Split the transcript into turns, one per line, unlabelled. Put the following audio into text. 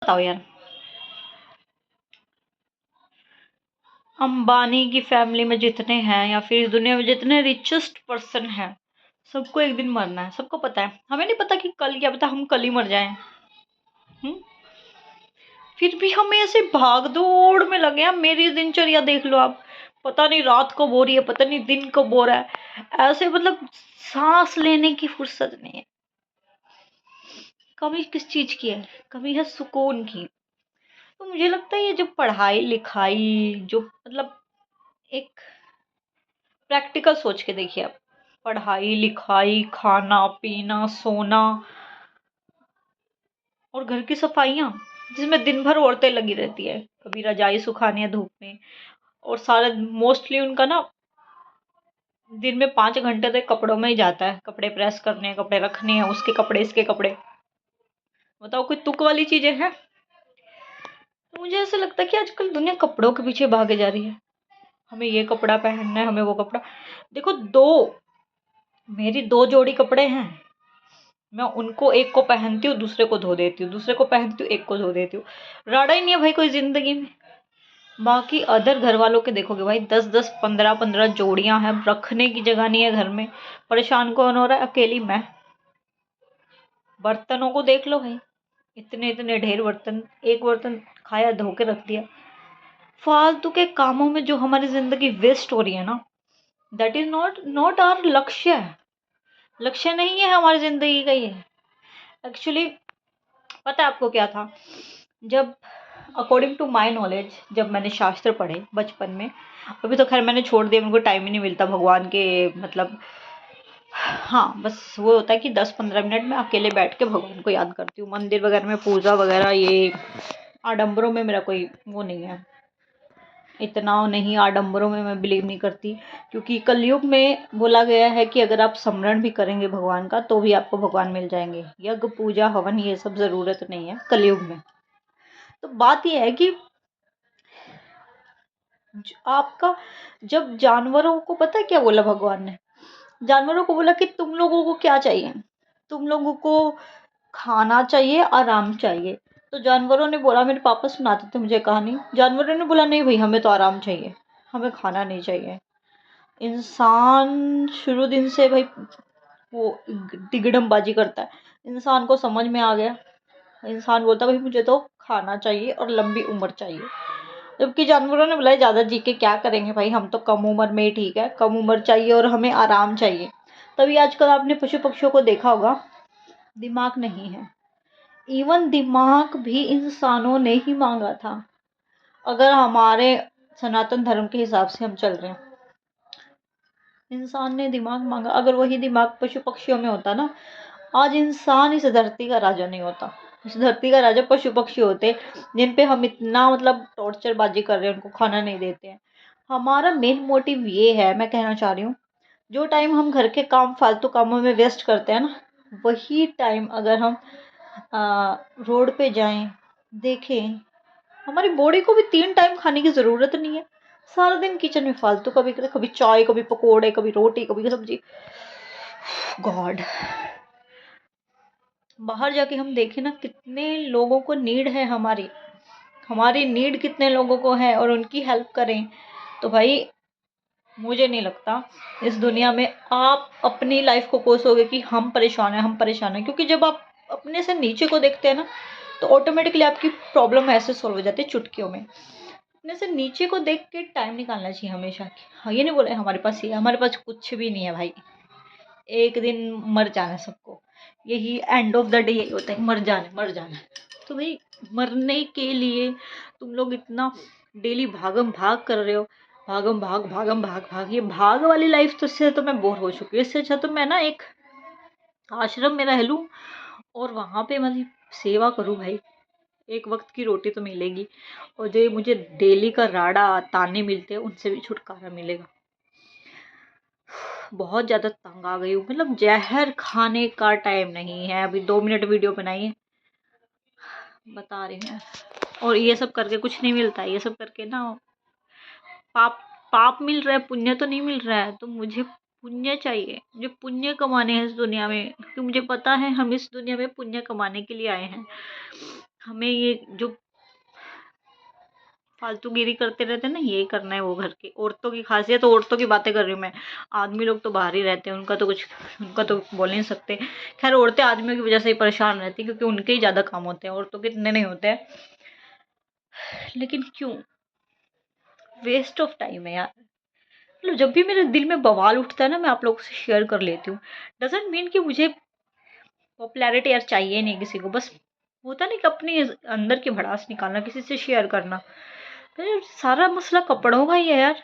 बताओ यार, अंबानी की फैमिली में जितने हैं या फिर इस दुनिया में जितने रिचेस्ट पर्सन हैं, सबको एक दिन मरना है। सबको पता है, हमें नहीं पता कि कल, क्या पता हम कल ही मर जाएं। फिर भी हम ऐसे भाग दौड़ में लगे हैं। मेरी दिनचर्या देख लो आप, पता नहीं रात कब हो रही है, पता नहीं दिन कब हो रहा है। ऐसे मतलब सांस लेने की फुर्सत नहीं है। कमी किस चीज की है? कमी है सुकून की। तो मुझे लगता है ये जो पढ़ाई लिखाई, जो मतलब एक प्रैक्टिकल सोच के देखिए आप, पढ़ाई लिखाई, खाना पीना, सोना और घर की सफाइयाँ, जिसमें दिन भर औरतें लगी रहती है। कभी रजाई सुखानी है धूप में, और सारा मोस्टली उनका ना दिन में 5 घंटे तो कपड़ों में ही जाता है। कपड़े प्रेस करने हैं, कपड़े रखने हैं, उसके कपड़े इसके कपड़े। बताओ कोई तुक वाली चीजें हैं? तो मुझे ऐसा लगता है कि आजकल दुनिया कपड़ों के पीछे भागे जा रही है। हमें ये कपड़ा पहनना है, हमें वो कपड़ा। देखो, मेरी 2 जोड़ी कपड़े हैं, मैं उनको एक को पहनती हूँ, दूसरे को धो देती हूँ, दूसरे को पहनती हूँ, एक को धो देती हूँ। राड़ा ही नहीं है भाई कोई जिंदगी में। बाकी अदर घर वालों के देखोगे भाई, 10-10 15-15 जोड़ियां हैं, रखने की जगह नहीं है घर में। परेशान कौन हो रहा है? अकेली मैं। बर्तनों को देख लो भाई, इतने इतने ढेर बर्तन। एक बर्तन खाया, धो के रख दिया। फालतू के कामों में जो हमारी जिंदगी वेस्ट हो रही है ना, that is not not our लक्ष्य। लक्ष्य नहीं है हमारी जिंदगी का ये। एक्चुअली पता है आपको क्या था? जब अकॉर्डिंग टू माई नॉलेज, जब मैंने शास्त्र पढ़े बचपन में, अभी तो खैर मैंने छोड़ दिया, मेरे को टाइम ही नहीं मिलता भगवान के मतलब। हाँ, बस वो होता है कि 10-15 मिनट में अकेले बैठ के भगवान को याद करती हूँ। मंदिर वगैरह में पूजा वगैरह, ये आडंबरों में मेरा कोई वो नहीं है। इतना नहीं आडंबरों में मैं बिलीव नहीं करती, क्योंकि कलयुग में बोला गया है कि अगर आप स्मरण भी करेंगे भगवान का तो भी आपको भगवान मिल जाएंगे। यज्ञ पूजा हवन ये सब जरूरत नहीं है कलयुग में। तो बात यह है कि आपका, जब जानवरों को, पता है क्या बोला भगवान ने? जानवरों को बोला कि तुम लोगों को क्या चाहिए? तुम लोगों को खाना चाहिए, आराम चाहिए। तो जानवरों ने बोला, मेरे पापा सुनाते थे मुझे कहानी, जानवरों ने बोला नहीं भाई, हमें तो आराम चाहिए, हमें खाना नहीं चाहिए। इंसान शुरू दिन से भाई वो तिगड़मबाजी करता है। इंसान को समझ में आ गया, इंसान बोलता भाई मुझे तो खाना चाहिए और लंबी उम्र चाहिए। जबकि जानवरों ने बोला ज़्यादा जी के क्या करेंगे भाई, हम तो कम उम्र में ही ठीक है, कम उम्र चाहिए और हमें आराम चाहिए। तभी आजकल आपने पशु पक्षियों को देखा होगा, दिमाग नहीं है। इवन दिमाग भी इंसानों ने ही मांगा था। अगर हमारे सनातन धर्म के हिसाब से हम चल रहे हैं, इंसान ने दिमाग मांगा। अगर वही दिमाग पशु पक्षियों में होता ना, आज इंसान इस धरती का राजा नहीं होता। इस धरती का राजा पशु पक्षी होते, जिन पे हम इतना मतलब टॉर्चर बाजी कर रहे हैं, उनको खाना नहीं देते हैं। हमारा मेन मोटिव ये है, मैं कहना चाह रही हूँ, जो टाइम हम घर के काम फालतू कामों में वेस्ट करते हैं ना, वही टाइम अगर हम रोड पे जाएं, देखें, हमारी बॉडी को भी 3 टाइम खाने की ज़रूरत नहीं है। सारा दिन किचन में फालतू, कभी कभी चाय, कभी पकोड़े, कभी रोटी, कभी सब्जी। गॉड, बाहर जाके हम देखें ना, कितने लोगों को नीड है हमारी, हमारी नीड कितने लोगों को है, और उनकी हेल्प करें। तो भाई मुझे नहीं लगता इस दुनिया में आप अपनी लाइफ को कोसोगे कि हम परेशान हैं, हम परेशान हैं। क्योंकि जब आप अपने से नीचे को देखते हैं ना, तो ऑटोमेटिकली आपकी प्रॉब्लम ऐसे सॉल्व हो जाती है चुटकियों में। अपने से नीचे को देख के टाइम निकालना चाहिए हमेशा। हाँ, ये नहीं बोले हमारे पास ये, हमारे पास कुछ भी नहीं है भाई। एक दिन मर जाना है सबको, यही एंड ऑफ द डे यही होता है, मर जाना है, मर जाना है। तो भाई मरने के लिए तुम लोग इतना डेली भागम भाग कर रहे हो, भागम भाग भागम भाग भाग, ये भाग वाली लाइफ तो से तो मैं बोर हो चुकी हूँ। इससे अच्छा तो मैं ना एक आश्रम में रह लूँ और वहाँ पे मतलब सेवा करूँ भाई। एक वक्त की रोटी तो मिलेगी, और जो ये मुझे डेली का राड़ा ताने मिलते हैं, उनसे भी छुटकारा मिलेगा। बहुत ज़्यादा तंग आ गई हूँ, मतलब जहर खाने का टाइम नहीं है। अभी 2 मिनट वीडियो बनाई है, बता रही हूँ। और ये सब करके कुछ नहीं मिलता है, ये सब करके ना पाप, पाप मिल रहा है, पुण्य तो नहीं मिल रहा है। तो मुझे पुण्य चाहिए, मुझे पुण्य कमाने हैं इस दुनिया में, क्योंकि मुझे पता है हम इस दुनिया में पुण्य कमाने के लिए आए हैं। हमें ये जो फालतूगिरी करते रहते हैं ना, यही करना है वो घर की औरतों की खासियत। तो औरतों की बातें कर रही हूँ मैं, आदमी लोग तो बाहर ही रहते हैं, उनका तो बोल नहीं सकते। खैर, औरतें आदमियों की वजह से ही परेशान रहती हैं, क्योंकि उनके ही ज़्यादा काम होते हैं, औरतों के इतने नहीं होते हैं। लेकिन क्यों? वेस्ट ऑफ टाइम है यार। मतलब जब भी मेरे दिल में बवाल उठता है ना, मैं आप लोगों से शेयर कर लेती हूँ। डज़न्ट मीन कि मुझे पॉपुलैरिटी यार चाहिए नहीं किसी को, बस होता नहीं कि अपने अंदर की भड़ास निकालना, किसी से शेयर करना। तो यार सारा मसला कपड़ों का ही है यार।